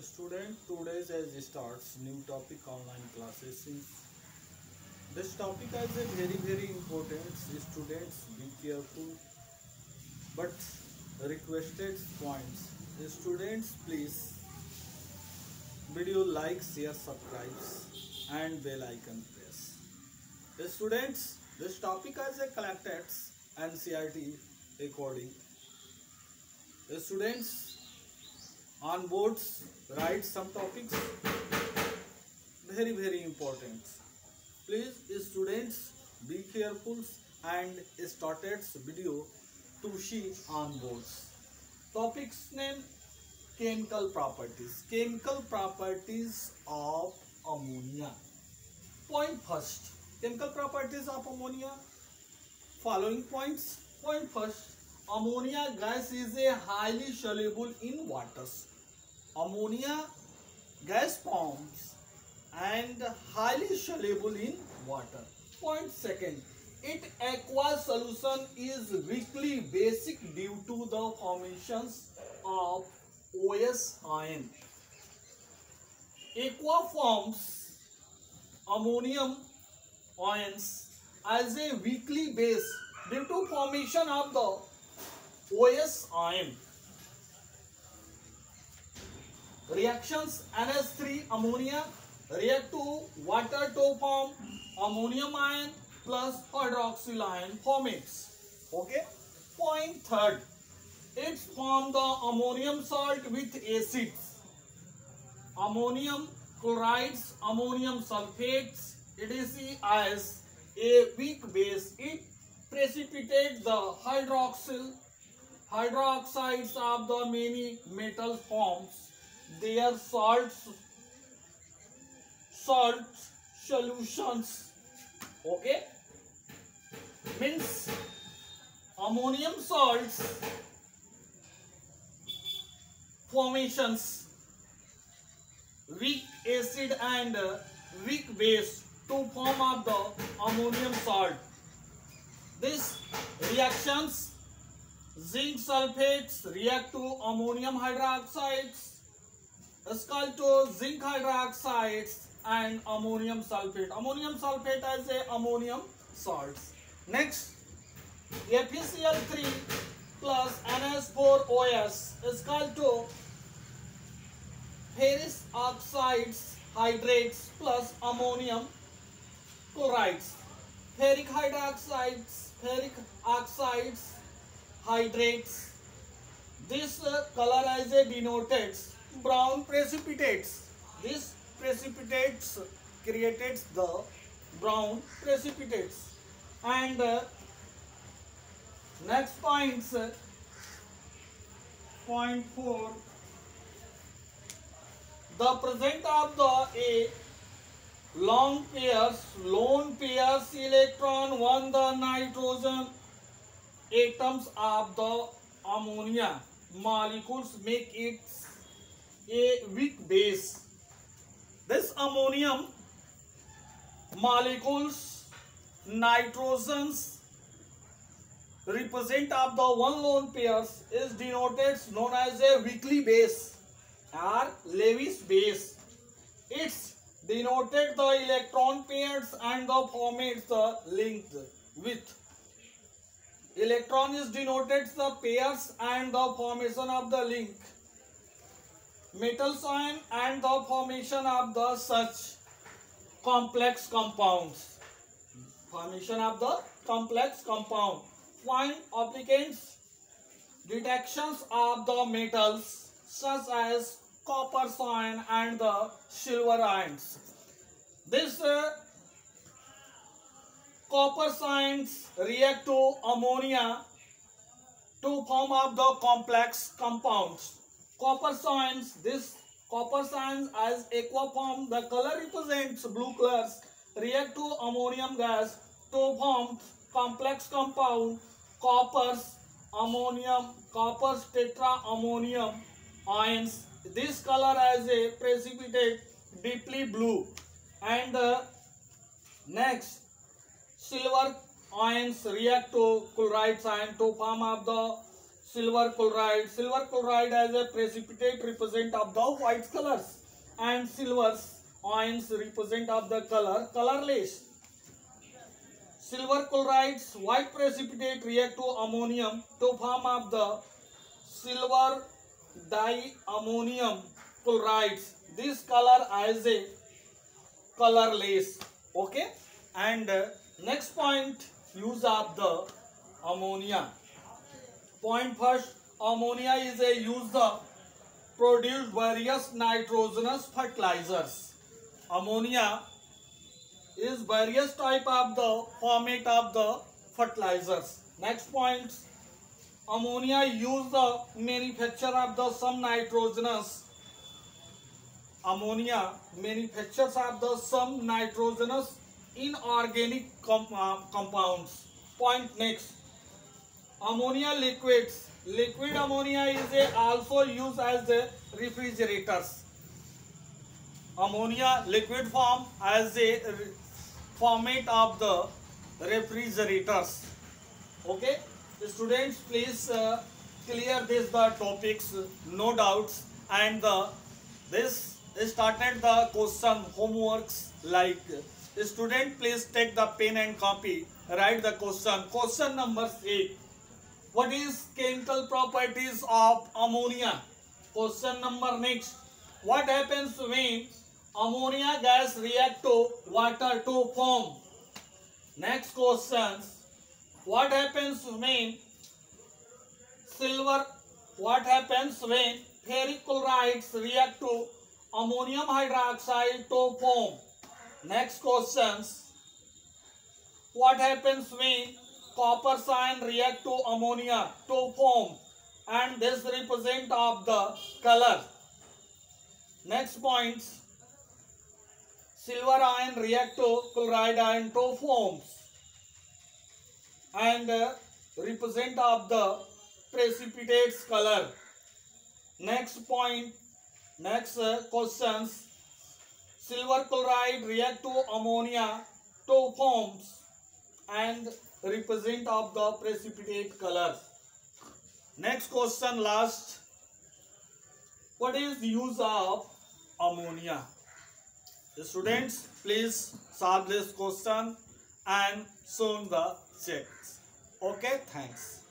Student, today's as starts new topic online classes. Since this topic is a very important, students be careful. But requested points. Students, please video like, share, subscribe, and bell icon press. Students, this topic is a collected NCERT according. Students on boards write some topics very important. Please students be careful and started video to see on boards. Topics name chemical properties. Chemical properties of ammonia. Point first. Chemical properties of ammonia. Following points. Point first. Ammonia gas is a highly soluble in waters. Ammonia gas forms and highly soluble in water. Point second. Its aqueous solution is weakly basic due to the formations of OS ion. Aqua forms ammonium ions as a weakly base due to formation of the OS ion. Reactions NH3 ammonia react to water to form ammonium ion plus hydroxyl ion formates. Okay. Point third. It forms the ammonium salt with acids. Ammonium chlorides, ammonium sulfates, etc. as a weak base. It precipitates the hydroxides of the many metal forms their salt solutions. Okay, means ammonium salts formations weak acid and weak base to form of the ammonium salt. These reactions, zinc sulfates react to ammonium hydroxides, is called to zinc hydroxides and ammonium sulfate. Ammonium sulfate as a ammonium salts. Next, FeCl3 plus NH4OS is called to ferrous oxides hydrates plus ammonium chlorides. Ferric oxides hydrates. This color as a denotes brown precipitates. This precipitates creates the brown precipitates. And next points, point 4. The presence of the a lone pairs electron on the nitrogen atoms of the ammonia molecules make it a weak base. This ammonium molecules nitrogens represent of the one lone pairs is denoted known as a weakly base or Lewis base. It's denoted the electron pairs and the formates the linked with. Electron is denoted the pairs and the formation of the link. Metals ion and the formation of the such complex compounds. Formation of the complex compound. Find applicants detections of the metals such as copper ion and the silver ions. This copper ions react to ammonia to form of the complex compounds. Copper ions, this copper ions as aqua form, the color represents blue colors, react to ammonium gas to form complex compound coppers tetra ammonium ions. This color as a precipitate deeply blue. And next, silver ions react to chloride ion to form of the silver chloride. Silver chloride as a precipitate represent of the white colors, and silver ions represent of the colorless. Silver chloride's white precipitate react to ammonium to form of the silver diammonium chlorides. This color as a colorless. Okay, and next point, use of the ammonia. Point first, ammonia is a use to produce various nitrogenous fertilizers. Ammonia is various type of the format of the fertilizers. Next point, ammonia used the manufacture of the some nitrogenous. Ammonia manufactures of the some nitrogenous inorganic compounds. Point next, ammonia liquids. Liquid ammonia is also used as a refrigerators. Ammonia liquid form as a format of the refrigerators. Okay, students, please clear this the topics, no doubts, and this started the question homeworks like. Student, please take the pen and copy. Write the question. Question number 8. What is chemical properties of ammonia? Question number next. What happens when ammonia gas react to water to form? Next question. What happens when ferric chlorides react to ammonium hydroxide to form? Next questions. What happens when copper cyan react to ammonia to form? And this represent of the color. Next points. Silver ion react to chloride ion to forms and represent of the precipitates color. Next point. Next questions. Silver chloride react to ammonia to forms and represent of the precipitate color. Next question last. What is the use of ammonia? Students, please solve this question and soon the checks. Okay, thanks.